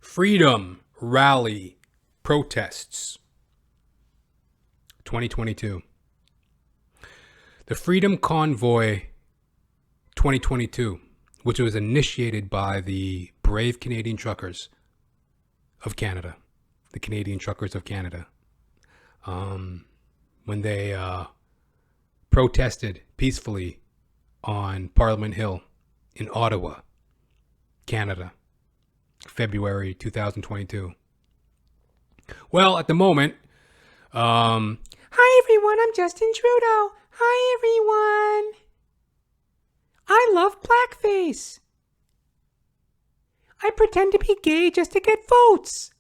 Freedom Rally Protests 2022. The Freedom Convoy 2022, which was initiated by the brave Canadian truckers of Canada, the Canadian truckers of Canada, when they protested peacefully on Parliament Hill in Ottawa, Canada, February 2022. Well, at the moment, hi everyone, I'm Justin Trudeau. Hi everyone. I love blackface. I pretend to be gay just to get votes.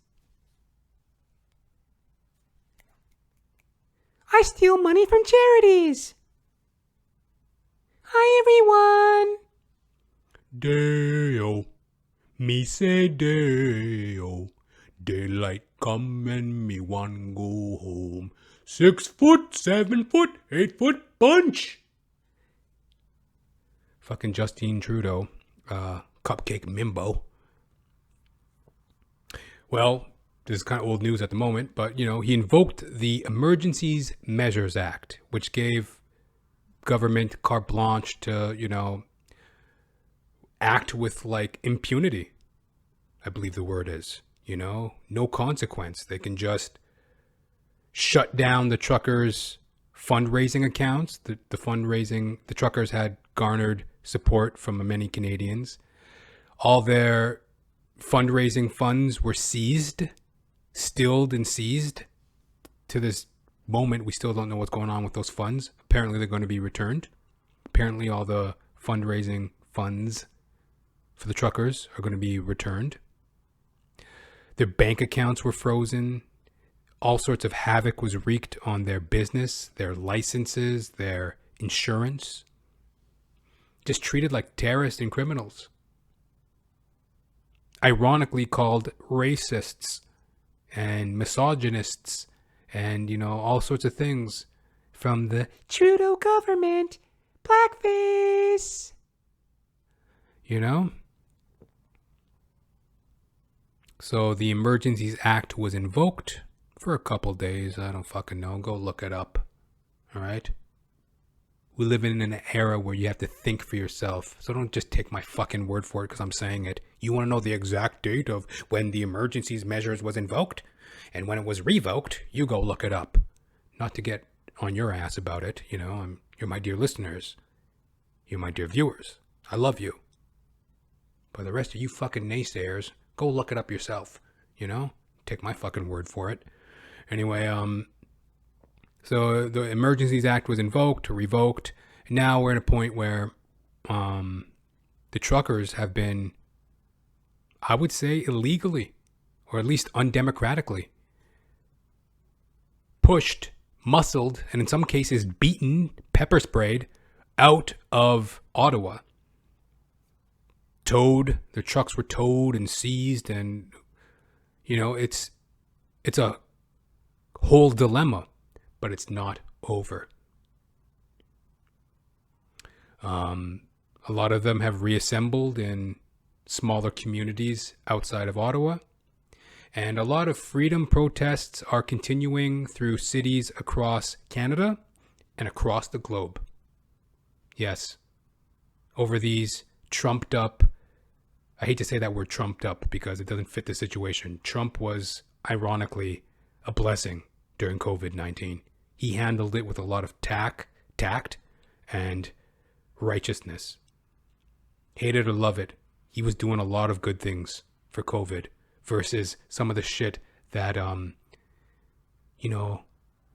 I steal money from charities. Hi everyone. Day-o, me say day-o, daylight come and me one go home. 6 foot, 7 foot, 8 foot bunch. Fucking Justin Trudeau, cupcake mimbo. Well, this is kind of old news at the moment, but, he invoked the Emergencies Measures Act, which gave government carte blanche to, act with, impunity, I believe the word is, no consequence. They can just shut down the truckers' fundraising accounts. The truckers had garnered support from many Canadians. All their fundraising funds were stilled and seized. To this moment, we still don't know what's going on with those funds. Apparently, they're going to be returned. Apparently, all the fundraising funds for the truckers are going to be returned. Their bank accounts were frozen. All sorts of havoc was wreaked on their business, their licenses, their insurance. Just treated like terrorists and criminals. Ironically called racists and misogynists and, all sorts of things from the Trudeau government. Blackface. So the Emergencies Act was invoked for a couple days. I don't fucking know. Go look it up. All right? We live in an era where you have to think for yourself. So don't just take my fucking word for it because I'm saying it. You want to know the exact date of when the emergencies measures was invoked and when it was revoked, you go look it up. Not to get on your ass about it. You're my dear listeners. You're my dear viewers. I love you. But the rest of you fucking naysayers, go look it up yourself. Take my fucking word for it. Anyway, so the Emergencies Act was invoked, revoked. And now we're at a point where the truckers have been, I would say, illegally, or at least undemocratically, pushed, muscled, and in some cases beaten, pepper sprayed out of Ottawa. Their trucks were towed and seized, and it's a whole dilemma, but it's not over. A lot of them have reassembled in smaller communities outside of Ottawa, and a lot of freedom protests are continuing through cities across Canada and across the globe. Yes, over these trumped up, I hate to say that word trumped up because it doesn't fit the situation. Trump was, ironically, a blessing during COVID-19. He handled it with a lot of tact, and righteousness. Hate it or love it, he was doing a lot of good things for COVID versus some of the shit that,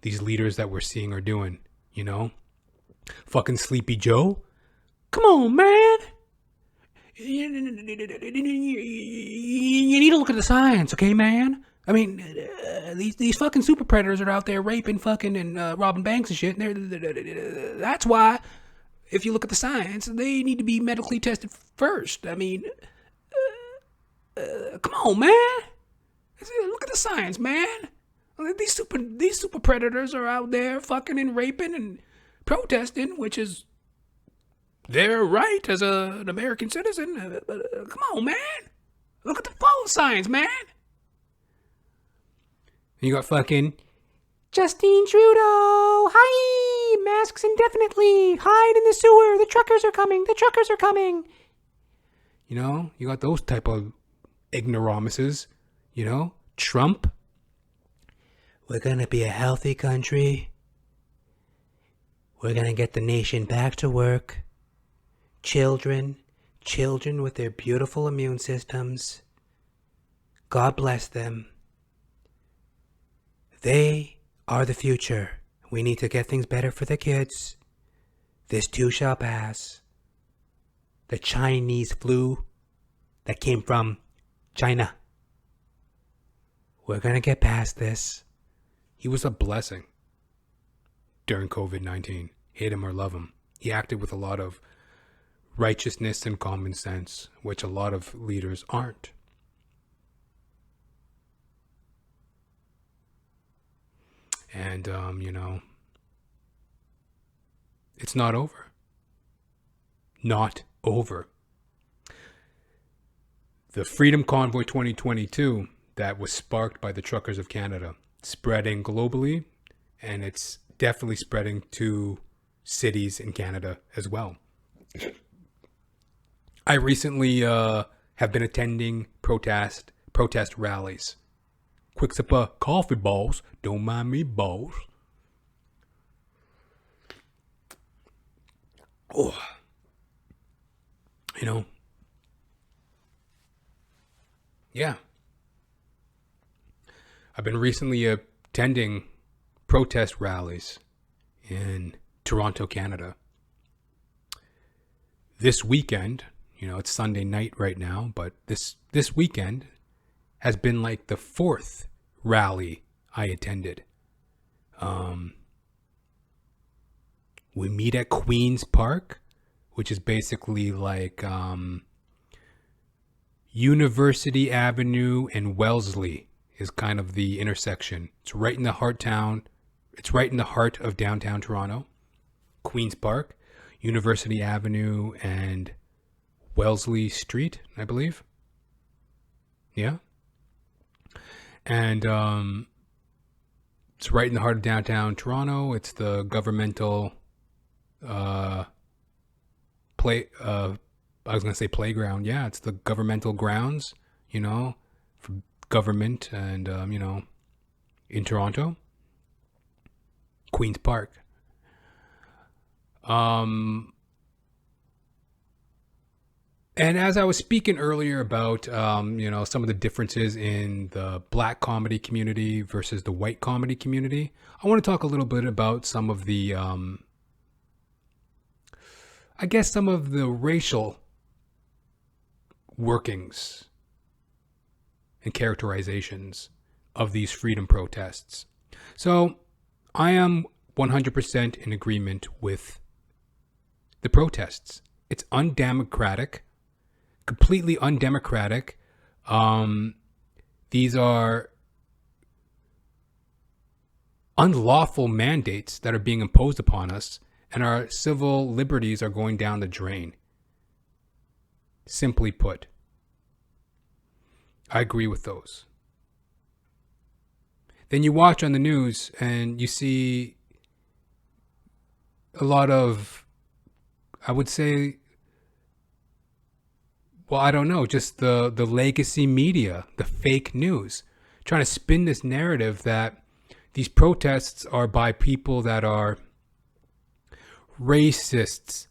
these leaders that we're seeing are doing, Fucking Sleepy Joe. Come on, man. You need to look at the science, okay, man? I mean, these fucking super predators are out there raping fucking and robbing banks and shit. That's why, if you look at the science, they need to be medically tested first. I mean, come on, man. Look at the science, man. These super predators are out there fucking and raping and protesting, which is their right as an American citizen. Come on, man. Look at the poll signs, man. And you got fucking Justin Trudeau. Hi, masks indefinitely. Hide in the sewer. The truckers are coming. The truckers are coming. You know, you got those type of ignoramuses. You know, Trump. We're going to be a healthy country. We're going to get the nation back to work. Children with their beautiful immune systems. God bless them. They are the future. We need to get things better for the kids. This too shall pass. The Chinese flu that came from China. We're going to get past this. He was a blessing during COVID-19. Hate him or love him. He acted with a lot of righteousness and common sense, which a lot of leaders aren't. And, you know, it's not over. Not over. The Freedom Convoy 2022 that was sparked by the truckers of Canada, spreading globally, and it's definitely spreading to cities in Canada as well. I recently have been attending protest rallies. Quick sip of coffee, balls. Don't mind me, balls. Oh, you know. Yeah. I've been recently attending protest rallies in Toronto, Canada. This weekend, you know, it's Sunday night right now, but this weekend has been like the fourth rally I attended. We meet at Queen's Park, which is basically like University Avenue and Wellesley is kind of the intersection. It's right in the heart of downtown Toronto. Queen's Park, University Avenue and Wellesley Street, I believe. Yeah. And it's right in the heart of downtown Toronto. It's the governmental playground. Yeah, it's the governmental grounds, you know, for government and, you know, in Toronto. Queen's Park. And as I was speaking earlier about, you know, some of the differences in the black comedy community versus the white comedy community, I want to talk a little bit about some of the, I guess some of the racial workings and characterizations of these freedom protests. So I am 100% in agreement with the protests. It's undemocratic. Completely undemocratic. These are unlawful mandates that are being imposed upon us, and our civil liberties are going down the drain. Simply put, I agree with those. Then you watch on the news and you see a lot of, I would say, well, I don't know, just the legacy media, the fake news, trying to spin this narrative that these protests are by people that are racists,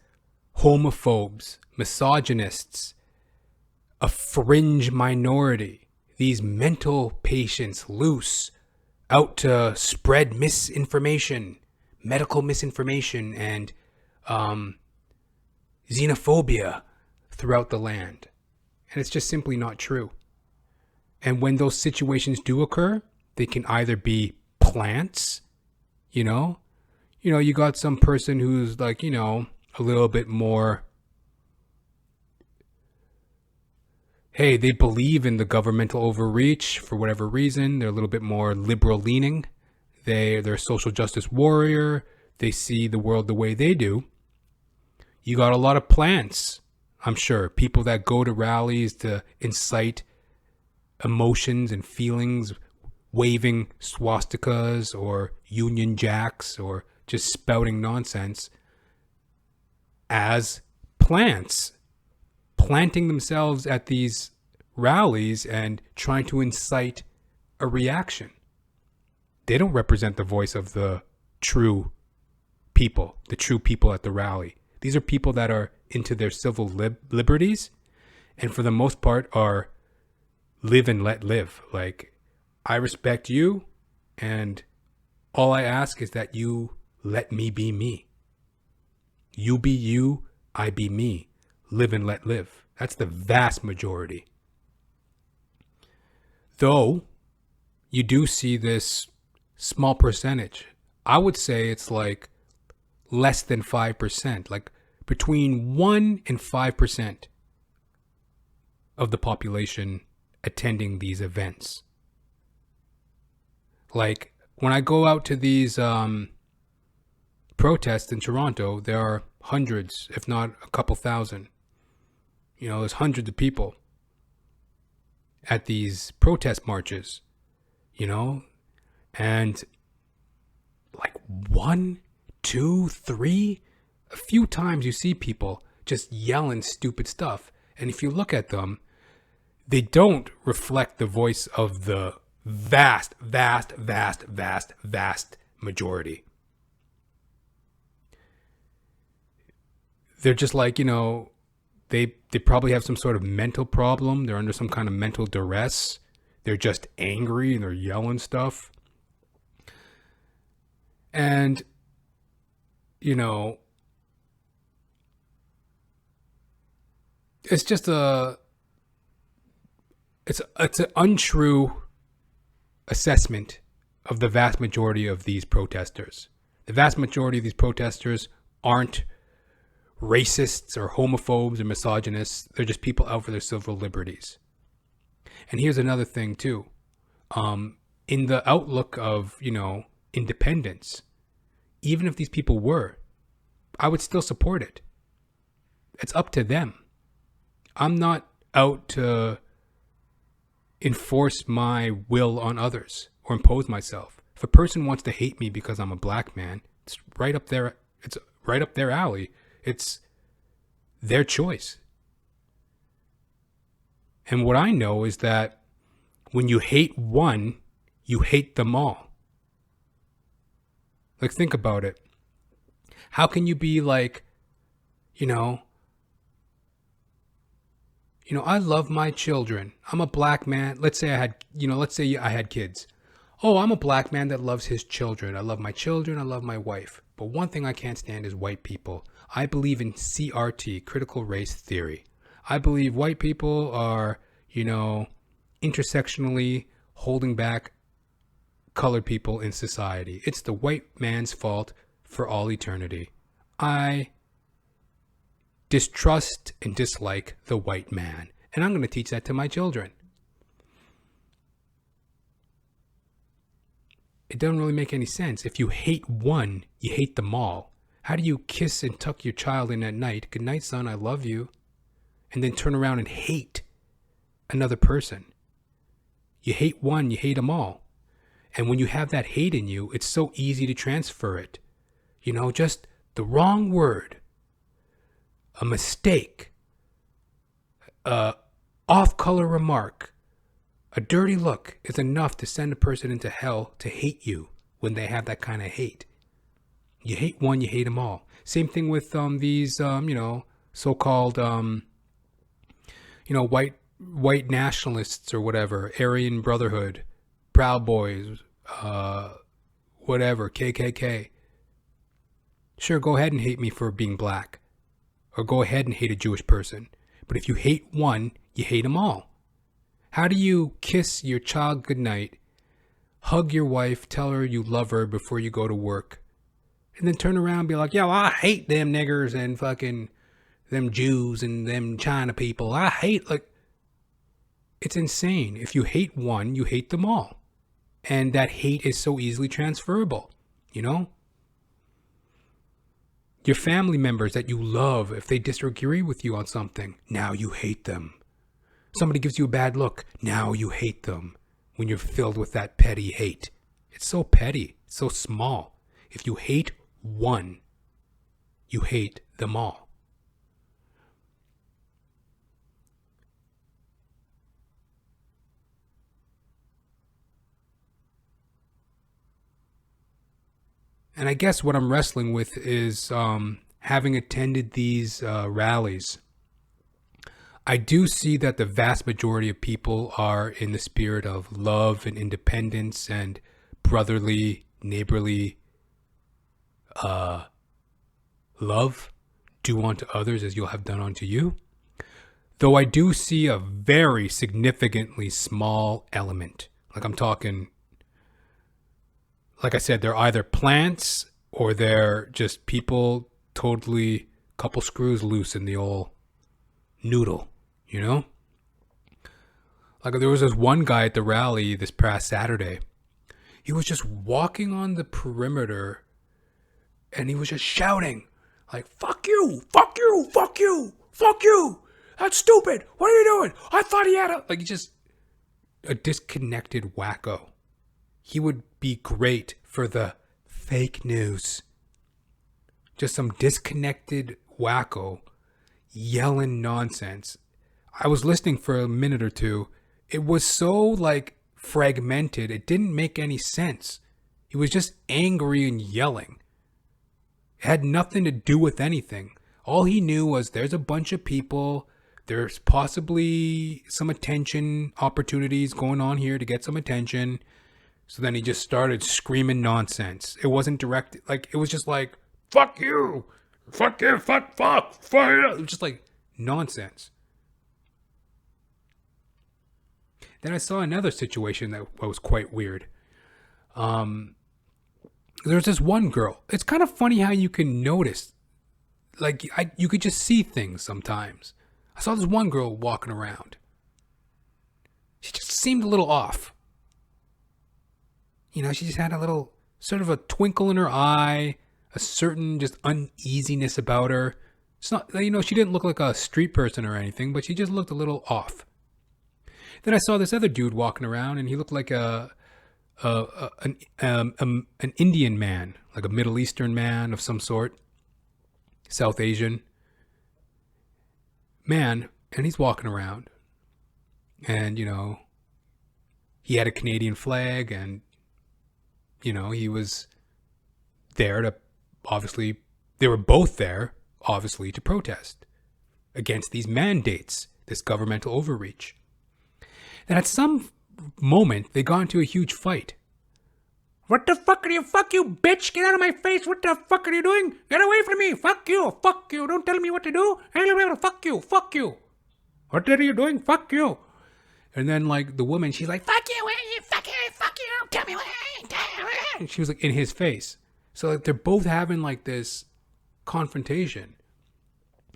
homophobes, misogynists, a fringe minority, these mental patients loose, out to spread misinformation, medical misinformation, and xenophobia throughout the land. And it's just simply not true. And when those situations do occur, they can either be plants, you got some person who's like, you know, a little bit more, hey, they believe in the governmental overreach for whatever reason. They're a little bit more liberal leaning. They're a social justice warrior. They see the world the way they do. You got a lot of plants, I'm sure. People that go to rallies to incite emotions and feelings, waving swastikas or Union Jacks or just spouting nonsense, as plants, planting themselves at these rallies and trying to incite a reaction. They don't represent the voice of the true people at the rally. These are people that are into their civil liberties, and for the most part are live and let live. Like, I respect you, and all I ask is that you let me be me. You be you, I be me. Live and let live. That's the vast majority. Though you do see this small percentage. I would say it's like less than 5%, like between 1 and 5% of the population attending these events. Like, when I go out to these protests in Toronto, there are hundreds, if not a couple thousand. You know, there's hundreds of people at these protest marches, you know, and like 1, 2, 3, a few times you see people just yelling stupid stuff. And if you look at them, they don't reflect the voice of the vast majority. They're just like, you know, they probably have some sort of mental problem. They're under some kind of mental duress. They're just angry and they're yelling stuff. And, you know, it's just it's an untrue assessment of the vast majority of these protesters. The vast majority of these protesters aren't racists or homophobes or misogynists. They're just people out for their civil liberties. And here's another thing too. In the outlook of, you know, independence, even if these people were, I would still support it. It's up to them. I'm not out to enforce my will on others or impose myself. If a person wants to hate me because I'm a black man, it's right up their alley. It's their choice. And what I know is that when you hate one, you hate them all. Like, think about it. How can you be like, you know, I love my children. I'm a black man. Let's say I had kids. Oh, I'm a black man that loves his children. I love my children. I love my wife. But one thing I can't stand is white people. I believe in CRT, critical race theory. I believe white people are, you know, intersectionally holding back colored people in society. It's the white man's fault for all eternity. I distrust and dislike the white man, and I'm going to teach that to my children. It doesn't really make any sense. If you hate one, you hate them all. How do you kiss and tuck your child in at night? Good night, son, I love you. And then turn around and hate another person. You hate one, you hate them all. And when you have that hate in you, it's so easy to transfer it. You know, just the wrong word, a mistake, a off-color remark, a dirty look is enough to send a person into hell to hate you when they have that kind of hate. You hate one, you hate them all. Same thing with these, so-called, white nationalists or whatever, Aryan Brotherhood, Proud Boys, whatever, KKK. Sure, go ahead and hate me for being black. Or go ahead and hate a Jewish person. But if you hate one, you hate them all. How do you kiss your child goodnight, hug your wife, tell her you love her before you go to work, and then turn around and be like, yo, I hate them niggers and fucking them Jews and them China people. I hate, like, it's insane. If you hate one, you hate them all. And that hate is so easily transferable, you know? Your family members that you love, if they disagree with you on something, now you hate them. Somebody gives you a bad look. Now you hate them when you're filled with that petty hate. It's so petty, so small. If you hate one, you hate them all. And I guess what I'm wrestling with is having attended these rallies. I do see that the vast majority of people are in the spirit of love and independence and brotherly, neighborly love. Do unto others as you'll have done unto you. Though I do see a very significantly small element. Like I'm talking, like I said, they're either plants or they're just people totally couple screws loose in the old noodle, you know? Like there was this one guy at the rally this past Saturday. He was just walking on the perimeter and he was just shouting like, fuck you, fuck you, fuck you, fuck you. That's stupid. What are you doing? I thought he had like just a disconnected wacko. He would be great for the fake news. Just some disconnected wacko yelling nonsense. I was listening for a minute or two. It was so like fragmented. It didn't make any sense. He was just angry and yelling. It had nothing to do with anything. All he knew was there's a bunch of people. There's possibly some attention opportunities going on here to get some attention. So then he just started screaming nonsense. It wasn't directed, like, it was just like, fuck you, fuck you, fuck you. It was just like nonsense. Then I saw another situation that was quite weird. There's this one girl. It's kind of funny how you can notice, like, you could just see things sometimes. I saw this one girl walking around. She just seemed a little off. You know, she just had a little sort of a twinkle in her eye, a certain just uneasiness about her. It's not, you know, she didn't look like a street person or anything, but she just looked a little off. Then I saw this other dude walking around, and he looked like an Indian man, like a Middle Eastern man of some sort, South Asian man, and he's walking around. And, you know, he had a Canadian flag, and, you know, he was there to, obviously, they were both there, obviously, to protest against these mandates, this governmental overreach. And at some moment, they got into a huge fight. What the fuck are you? Fuck you, bitch! Get out of my face! What the fuck are you doing? Get away from me! Fuck you! Fuck you! Don't tell me what to do! Fuck you! Fuck you! What are you doing? Fuck you! And then, like, the woman, she's like, fuck you! Fuck you! Fuck you! Tell me what! And she was, like, in his face. So, like, they're both having, like, this confrontation.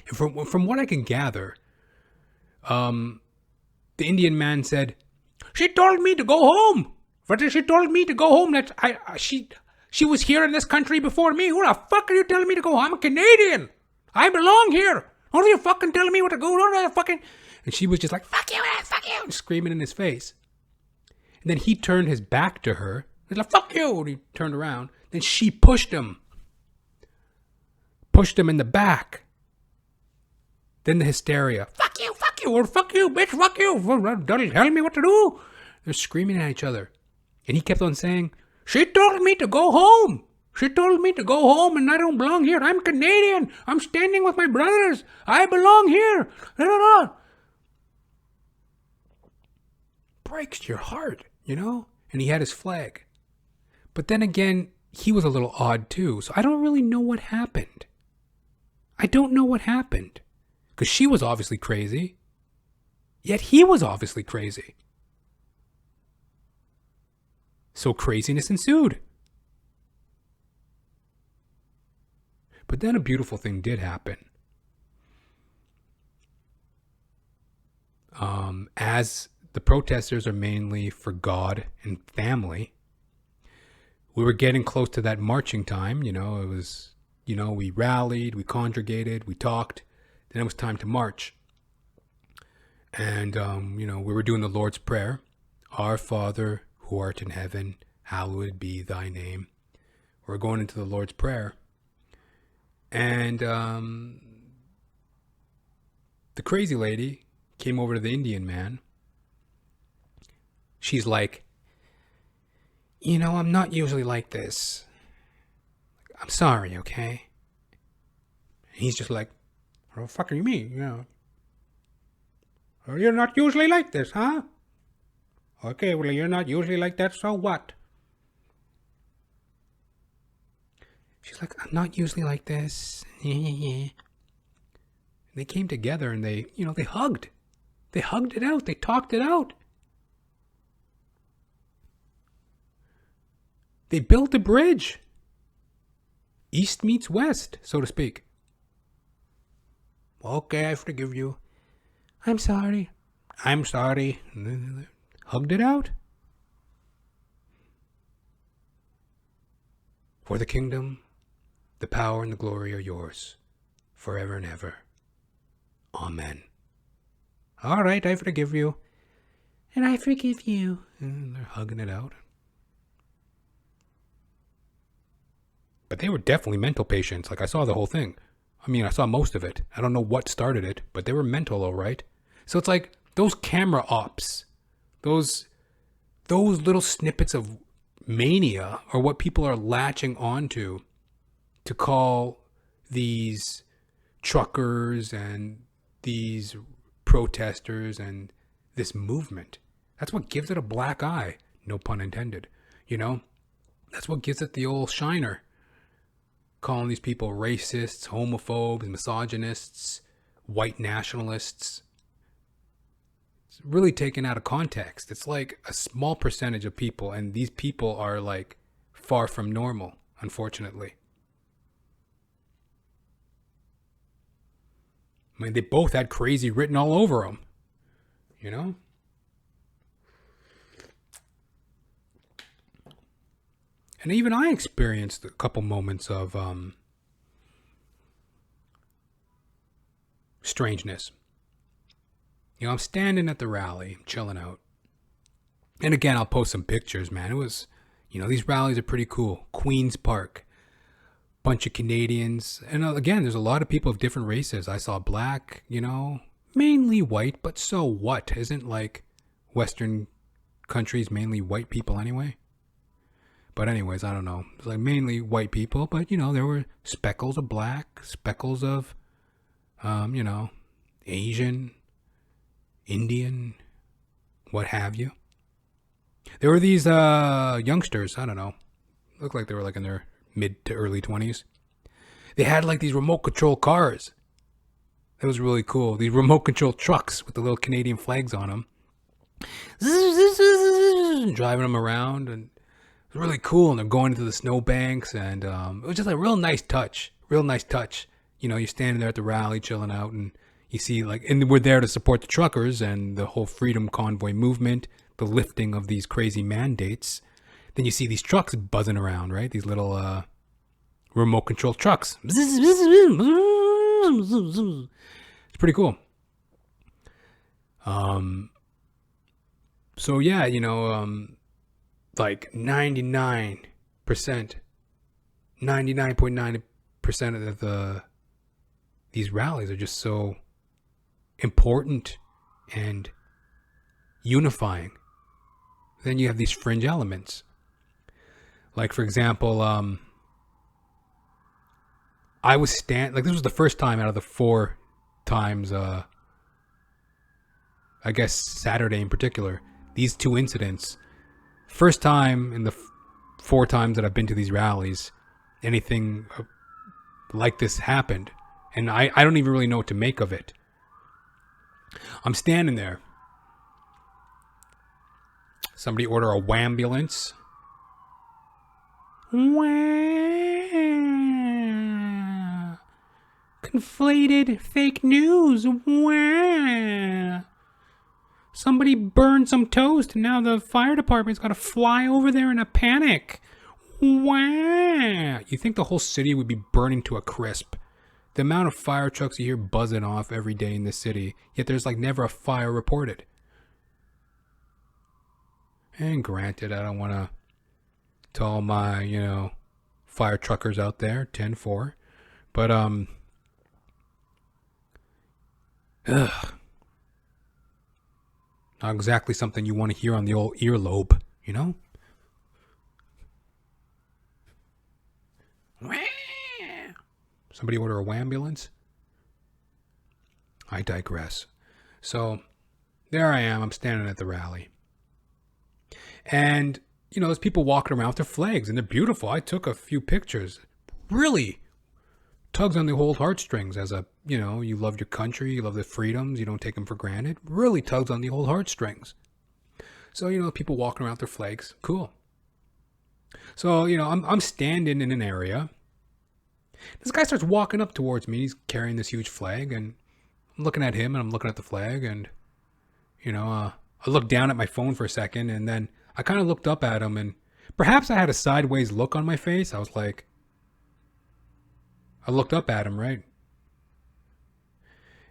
And from what I can gather, the Indian man said, she told me to go home. She told me to go home. That she was here in this country before me. Who the fuck are you telling me to go home? I'm a Canadian. I belong here. Don't you fucking tell me what to go. Don't fucking. And she was just like, fuck you, screaming in his face. And then he turned his back to her. He's like, fuck you. And he turned around. Then she pushed him in the back. Then the hysteria. Fuck you, or fuck you, bitch, fuck you. Don't tell me what to do. They're screaming at each other. And he kept on saying, she told me to go home. She told me to go home and I don't belong here. I'm Canadian. I'm standing with my brothers. I belong here. Breaks your heart, you know? And he had his flag. But then again, he was a little odd too. So I don't really know what happened. I don't know what happened. Because she was obviously crazy. Yet he was obviously crazy. So craziness ensued. But then a beautiful thing did happen. As the protesters are mainly for God and family, we were getting close to that marching time. You know, it was, you know, we rallied, we congregated, we talked. Then it was time to march. And, we were doing the Lord's Prayer. Our Father, who art in heaven, hallowed be thy name. We're going into the Lord's Prayer. And the crazy lady came over to the Indian man. She's like, I'm not usually like this. I'm sorry, okay? And he's just like, what the fuck do you mean? Oh, you're not usually like this, huh? Okay, well, you're not usually like that, so what? She's like, I'm not usually like this. They came together and they hugged. They hugged it out. They talked it out. They built a bridge. East meets west, so to speak. Okay, I forgive you. I'm sorry. I'm sorry. Hugged it out. For the kingdom, the power and the glory are yours, forever and ever. Amen. All right, I forgive you. And I forgive you. And they're hugging it out. But they were definitely mental patients. Like, I saw the whole thing. I mean, I saw most of it. I don't know what started it, but they were mental, all right. So it's like those camera ops, those little snippets of mania are what people are latching onto to call these truckers and these protesters and this movement. That's what gives it a black eye. No pun intended. That's what gives it the old shiner. Calling these people racists, homophobes, misogynists, white nationalists. It's really taken out of context. It's like a small percentage of people, and these people are like far from normal, unfortunately. I mean, they both had crazy written all over them, And even I experienced a couple moments of strangeness. I'm standing at the rally, chilling out. And again, I'll post some pictures, man. It was, these rallies are pretty cool. Queen's Park. Bunch of Canadians. And again, there's a lot of people of different races. I saw black, mainly white, but so what? Isn't like Western countries mainly white people anyway? But anyways, I don't know. It's like mainly white people, but there were speckles of black, speckles of, Asian, Indian, what have you. There were these youngsters, I don't know, looked like they were like in their mid to early 20s. They had like these remote control cars. That was really cool. These remote control trucks with the little Canadian flags on them. Driving them around, and it was really cool. And they're going into the snowbanks, and it was just a real nice touch. You're standing there at the rally, chilling out, and you see and we're there to support the truckers and the whole Freedom Convoy movement, the lifting of these crazy mandates. Then you see these trucks buzzing around, right? These little remote control trucks. It's pretty cool. So yeah, like 99.9% of these rallies are just so important and unifying. Then you have these fringe elements. Like, for example, I was this was the first time out of the 4 times, I guess Saturday in particular, these 2 incidents, first time in the 4 times that I've been to these rallies, anything like this happened. And I don't even really know what to make of it. I'm standing there. Somebody order a wambulance. Wah. Conflated fake news. Wah. Somebody burned some toast and now the fire department's got to fly over there in a panic. Wah. You think the whole city would be burning to a crisp The amount of fire trucks you hear buzzing off every day in this city, yet there's like never a fire reported. And granted, I don't want to all my, fire truckers out there, 10-4. But, ugh. Not exactly something you want to hear on the old earlobe, you know? Somebody order a wambulance? I digress. So, there I am. I'm standing at the rally. And, there's people walking around with their flags, and they're beautiful. I took a few pictures. Really tugs on the old heartstrings as you love your country, you love the freedoms, you don't take them for granted. Really tugs on the old heartstrings. So, people walking around with their flags. Cool. So, I'm standing in an area. This guy starts walking up towards me. He's carrying this huge flag, and I'm looking at him, and I'm looking at the flag, and, I looked down at my phone for a second, and then I kind of looked up at him, and perhaps I had a sideways look on my face. I was like, I looked up at him, right?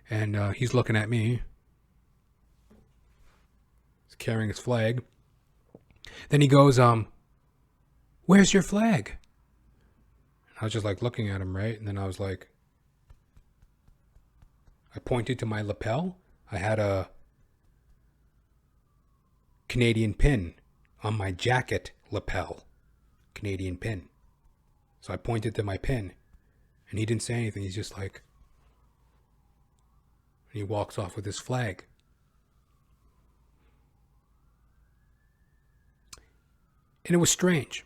And he's looking at me. He's carrying his flag. Then he goes, where's your flag? I was just like looking at him, right? And then I was like, I pointed to my lapel. I had a Canadian pin on my jacket lapel. Canadian pin. So I pointed to my pin. And he didn't say anything. He's just like, and he walks off with his flag. And it was strange.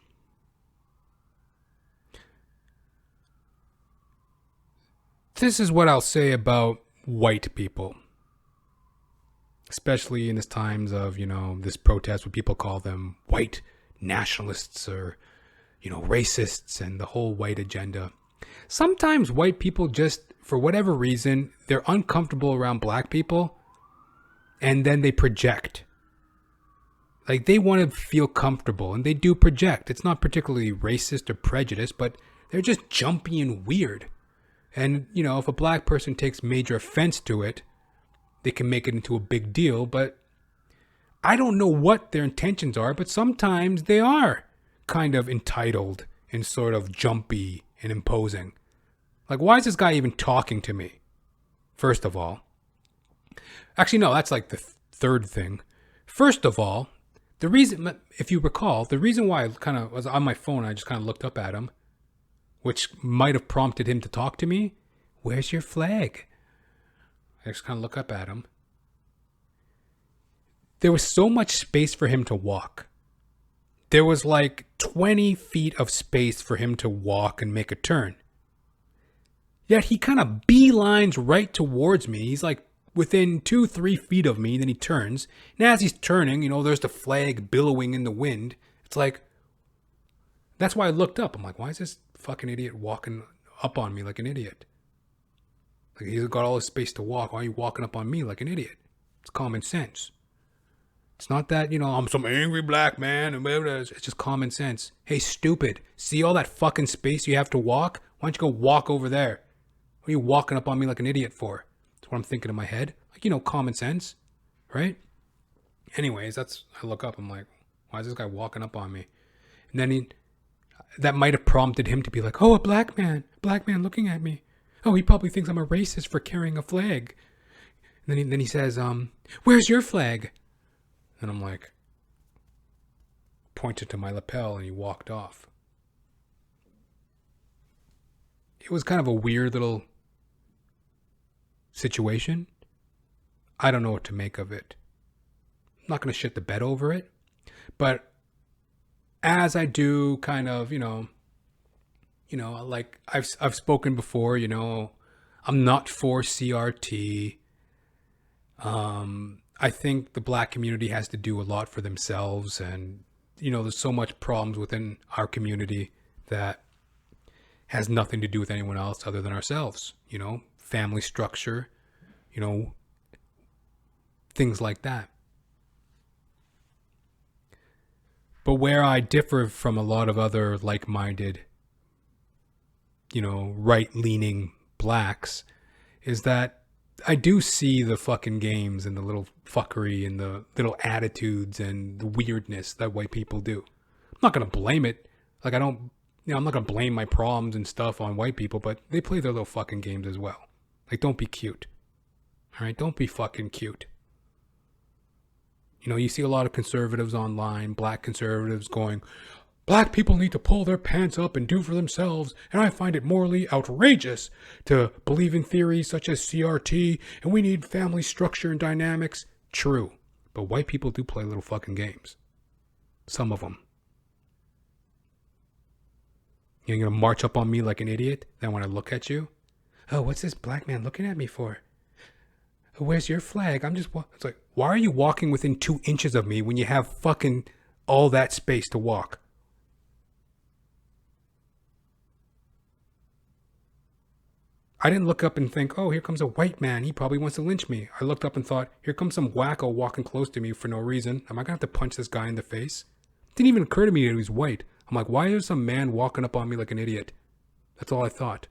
This is what I'll say about white people. Especially in this times of, this protest where people call them white nationalists or, racists and the whole white agenda. Sometimes white people just, for whatever reason, they're uncomfortable around black people and then they project. Like they want to feel comfortable and they do project. It's not particularly racist or prejudiced, but they're just jumpy and weird. And, if a black person takes major offense to it, they can make it into a big deal. But I don't know what their intentions are, but sometimes they are kind of entitled and sort of jumpy and imposing. Like, why is this guy even talking to me? First of all. Actually, no, that's like the third thing. First of all, the reason, if you recall, the reason why I kind of was on my phone, I just kind of looked up at him, which might have prompted him to talk to me. Where's your flag? I just kind of look up at him. There was so much space for him to walk. There was like 20 feet of space for him to walk and make a turn. Yet he kind of beelines right towards me. He's like within 2-3 feet of me, then he turns. And as he's turning, there's the flag billowing in the wind. It's like, that's why I looked up. I'm like, why is this fucking idiot walking up on me like an idiot? Like, he's got all this space to walk. Why are you walking up on me like an idiot? It's common sense. It's not that, I'm some angry black man. And whatever it is. It's just common sense. Hey, stupid. See all that fucking space you have to walk? Why don't you go walk over there? What are you walking up on me like an idiot for? That's what I'm thinking in my head. Like, common sense. Right? Anyways, I look up. I'm like, why is this guy walking up on me? And then that might have prompted him to be like, oh, a black man looking at me. Oh, he probably thinks I'm a racist for carrying a flag. And then he says, where's your flag? And I'm like, pointed to my lapel, and he walked off. It was kind of a weird little situation. I don't know what to make of it. I'm not going to shit the bed over it. But as I do kind of, like I've spoken before, I'm not for CRT. I think the black community has to do a lot for themselves, and there's so much problems within our community that has nothing to do with anyone else other than ourselves. Family structure, things like that. But where I differ from a lot of other like-minded, right-leaning blacks is that I do see the fucking games and the little fuckery and the little attitudes and the weirdness that white people do. I'm not going to blame it. Like, I'm not going to blame my problems and stuff on white people, but they play their little fucking games as well. Like, don't be cute. All right? Don't be fucking cute. You see a lot of conservatives online, black conservatives going, black people need to pull their pants up and do for themselves, and I find it morally outrageous to believe in theories such as CRT, and we need family structure and dynamics. True, but white people do play little fucking games. Some of them. You're going to march up on me like an idiot, then when I look at you, oh, what's this black man looking at me for? Where's your flag? It's like, why are you walking within 2 inches of me when you have fucking all that space to walk? I didn't look up and think, oh, here comes a white man. He probably wants to lynch me. I looked up and thought, here comes some wacko walking close to me for no reason. Am I going to have to punch this guy in the face? It didn't even occur to me that he was white. I'm like, why is some man walking up on me like an idiot? That's all I thought.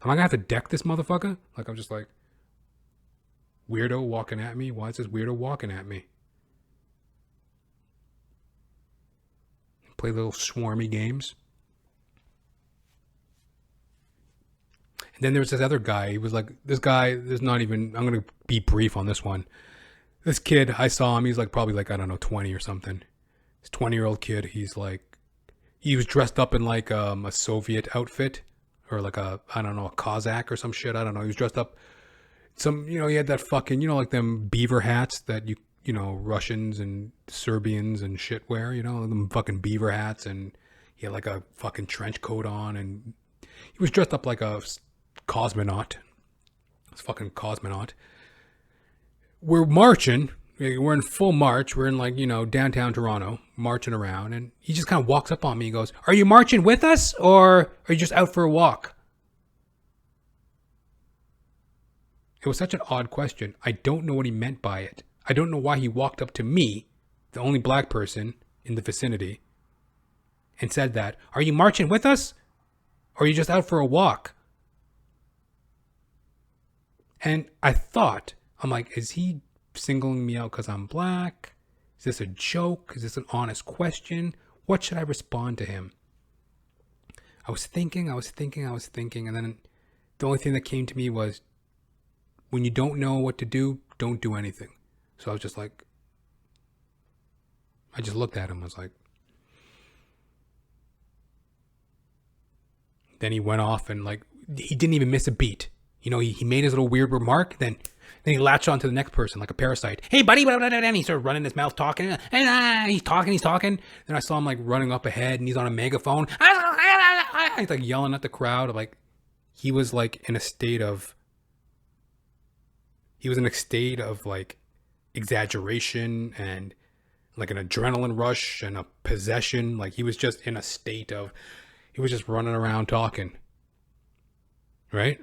Am I going to have to deck this motherfucker? Like, I'm just like, weirdo walking at me? Why is this weirdo walking at me? Play little swarmy games. And then there was this other guy. He was like, this guy, there's not even, I'm going to be brief on this one. This kid, I saw him. He's like probably like, I don't know, 20 or something. This 20-year-old kid. He's like, he was dressed up in like a Soviet outfit. Or like a Cossack or some shit. I don't know. He was dressed up. He had that fucking, like them beaver hats that Russians and Serbians and shit wear, them fucking beaver hats. And he had like a fucking trench coat on. And he was dressed up like a cosmonaut. It's fucking cosmonaut. We're marching. We're in full march. We're in like, downtown Toronto, marching around. And he just kind of walks up on me and goes, are you marching with us or are you just out for a walk? It was such an odd question. I don't know what he meant by it. I don't know why he walked up to me, the only black person in the vicinity, and said that. Are you marching with us or are you just out for a walk? And I thought, I'm like, is he singling me out because I'm black? Is this a joke? Is this an honest question? What should I respond to him? I was thinking, and then the only thing that came to me was, when you don't know what to do, don't do anything. So I was just like, I just looked at him. I was like, then he went off and like, he didn't even miss a beat. He made his little weird remark, then he latched on to the next person like a parasite. Hey, buddy, and he started running his mouth, talking, and he's talking. Then I saw him like running up ahead, and he's on a megaphone. He's like yelling at the crowd. Like he was like in a state of like exaggeration and like an adrenaline rush and a possession. Like he was just in a state of, he was just running around talking, right?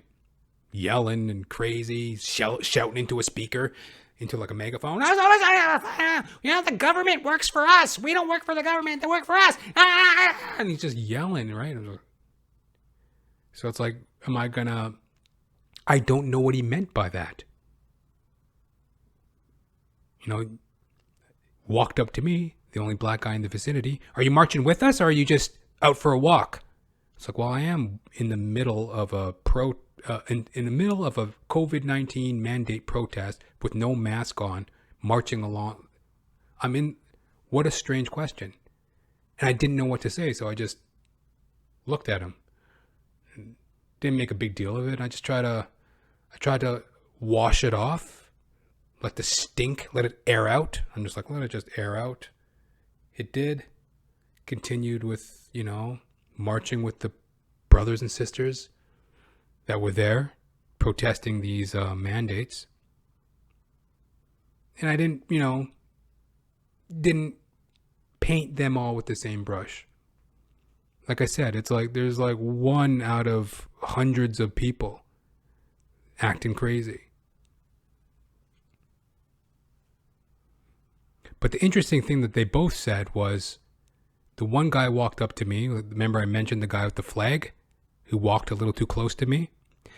Yelling and crazy, shouting into a speaker, into like a megaphone. The government works for us. We don't work for the government. They work for us. And he's just yelling, right? So it's like, I don't know what he meant by that. Walked up to me, the only black guy in the vicinity. Are you marching with us or are you just out for a walk? It's like, well, I am in the middle of a in the middle of a COVID-19 mandate protest with no mask on, marching along. What a strange question. And I didn't know what to say, so I just looked at him. Didn't make a big deal of it. I tried to wash it off, let the stink, let it air out. I'm just like, let it just air out. It did. Continued with, marching with the brothers and sisters that were there protesting these mandates. And I didn't paint them all with the same brush. Like I said, it's like there's like one out of hundreds of people acting crazy. But the interesting thing that they both said was, the one guy walked up to me. Remember I mentioned the guy with the flag? who walked a little too close to me.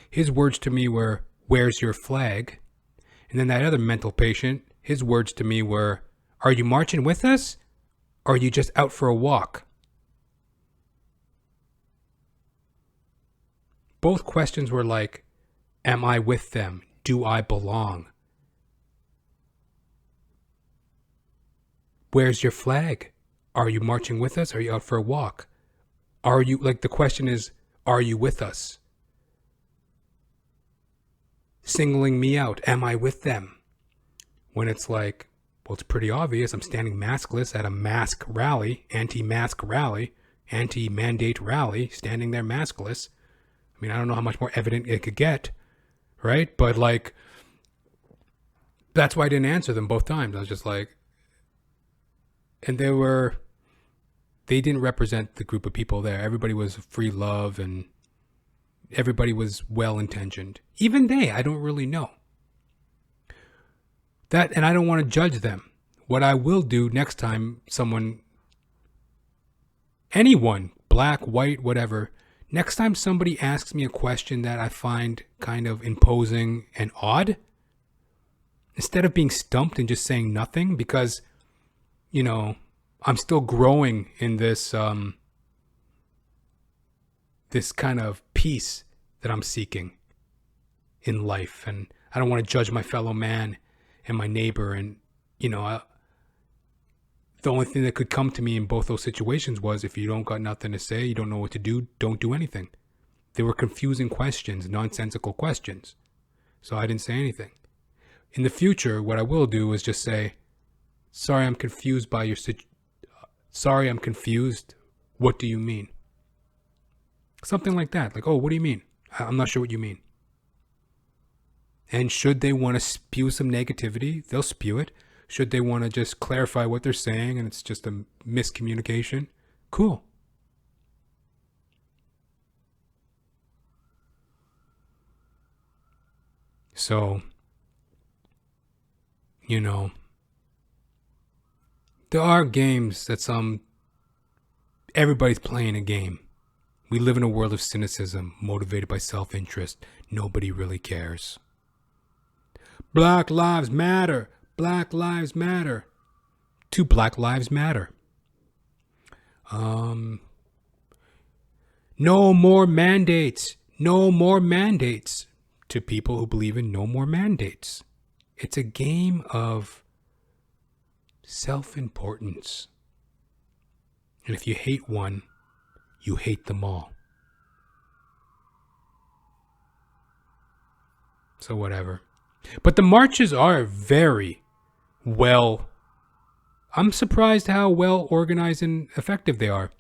His words to me were, "Where's your flag?" And then that other mental patient, his words to me were, "Are you marching with us? Or are you just out for a walk?" Both questions were like, am I with them? Do I belong? Where's your flag? Are you marching with us? Are you out for a walk? Are you, like, the question is, are you with us? Singling me out. Am I with them? When it's like, well, it's pretty obvious. I'm standing maskless at a mask rally, anti-mask rally, anti-mandate rally, standing there maskless. I mean, I don't know how much more evident it could get, right? But like, that's why I didn't answer them both times. I was just like, and they didn't represent the group of people there. Everybody was free love and everybody was well-intentioned. Even they, I don't really know. That, and I don't want to judge them. What I will do next time anyone, black, white, whatever, next time somebody asks me a question that I find kind of imposing and odd, instead of being stumped and just saying nothing, because, you know, I'm still growing in this this kind of peace that I'm seeking in life, and I don't want to judge my fellow man and my neighbor. And, you know, the only thing that could come to me in both those situations was, if you don't got nothing to say, you don't know what to do, don't do anything. They were confusing questions, nonsensical questions. So I didn't say anything. In the future, what I will do is just say, sorry, I'm confused by your sorry, I'm confused. What do you mean? Something like that. Like, oh, what do you mean? I'm not sure what you mean. And should they want to spew some negativity, they'll spew it. Should they want to just clarify what they're saying and it's just a miscommunication, cool. So, you know, there are games that everybody's playing a game. We live in a world of cynicism, motivated by self-interest. Nobody really cares. Black lives matter. Black lives matter. To Black Lives Matter. No more mandates. No more mandates. To people who believe in no more mandates. It's a game of self-importance. And if you hate one, you hate them all. So whatever. But the marches are very well. I'm surprised how well organized and effective they are.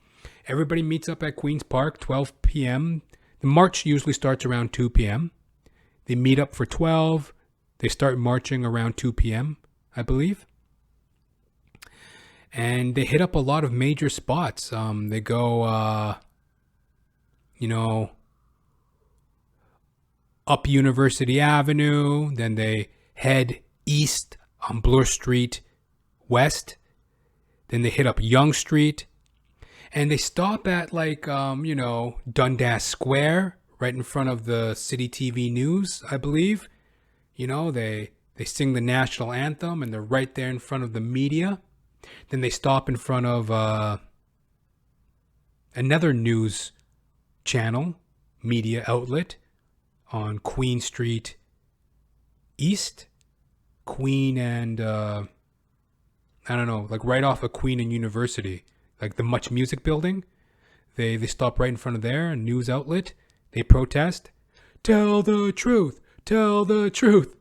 Everybody meets up at Queen's Park, 12 p.m. The march usually starts around 2 p.m. They meet up for 12. They start marching around 2 p.m., I believe. And they hit up a lot of major spots. They go, up University Avenue. Then they head east on Bloor Street West. Then they hit up Yonge Street. And they stop at Dundas Square, right in front of the City TV News, I believe. You know, they sing the national anthem and they're right there in front of the media. Then they stop in front of another news channel, media outlet, on Queen Street East. Queen and, right off of Queen and University, like the Much Music building. They stop right in front of there, a news outlet. They protest. Tell the truth. Tell the truth.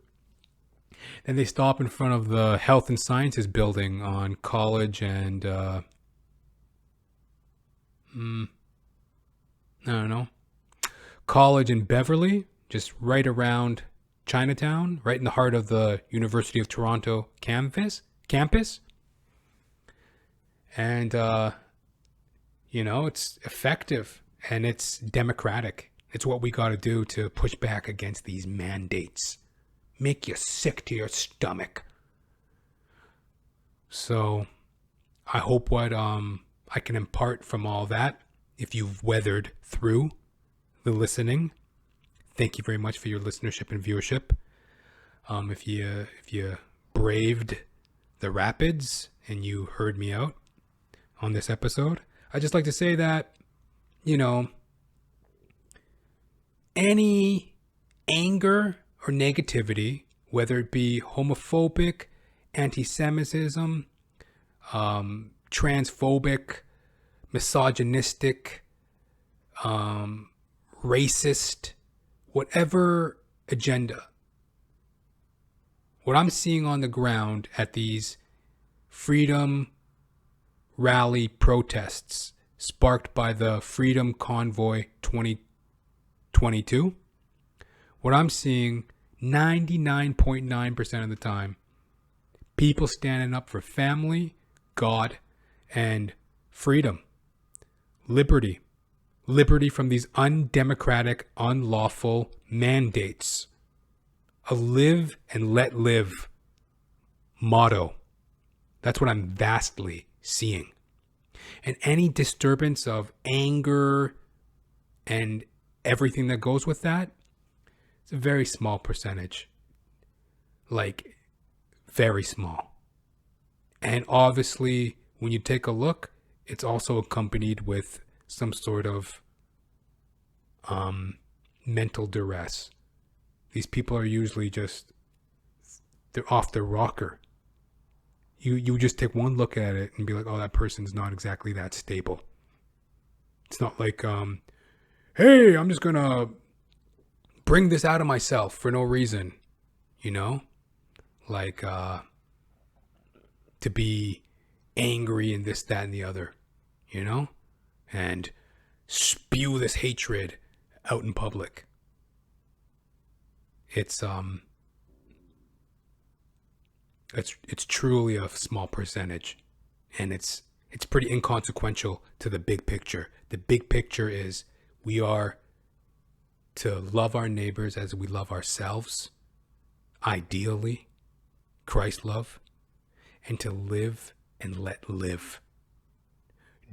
Then they stop in front of the Health and Sciences building on College and, College and Beverly, just right around Chinatown, right in the heart of the University of Toronto campus. And, it's effective and it's democratic. It's what we got to do to push back against these mandates. Make you sick to your stomach. So I hope what I can impart from all that, if you've weathered through the listening. Thank you very much for your listenership and viewership. If you braved the rapids and you heard me out on this episode, I'd just like to say that, any anger or negativity, whether it be homophobic, anti-Semitism, transphobic, misogynistic, racist, whatever agenda, what I'm seeing on the ground at these freedom rally protests sparked by the Freedom Convoy 2022, what I'm seeing 99.9% of the time, people standing up for family, God, and freedom, liberty from these undemocratic, unlawful mandates, a live and let live motto. That's what I'm vastly seeing. And any disturbance of anger and everything that goes with that, it's a very small percentage. Like, very small. And obviously, when you take a look, it's also accompanied with some sort of mental duress. These people are usually they're off their rocker. You just take one look at it and be like, oh, that person's not exactly that stable. It's not like, hey, I'm just going to bring this out of myself for no reason, like to be angry and this, that, and the other, and spew this hatred out in public. It's truly a small percentage, and it's pretty inconsequential to the big picture. The big picture is we are to love our neighbors as we love ourselves, ideally, Christ love, and to live and let live.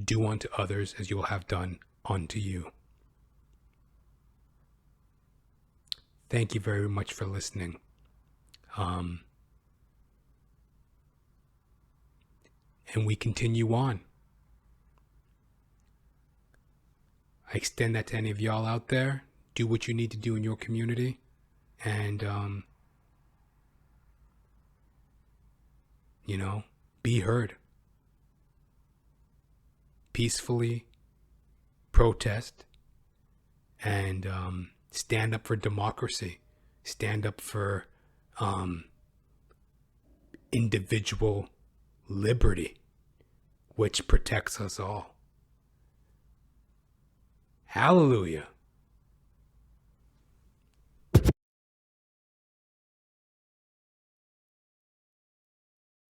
Do unto others as you will have done unto you. Thank you very much for listening. And we continue on. I extend that to any of y'all out there. Do what you need to do in your community. And, be heard. Peacefully protest and stand up for democracy. Stand up for individual liberty, which protects us all. Hallelujah.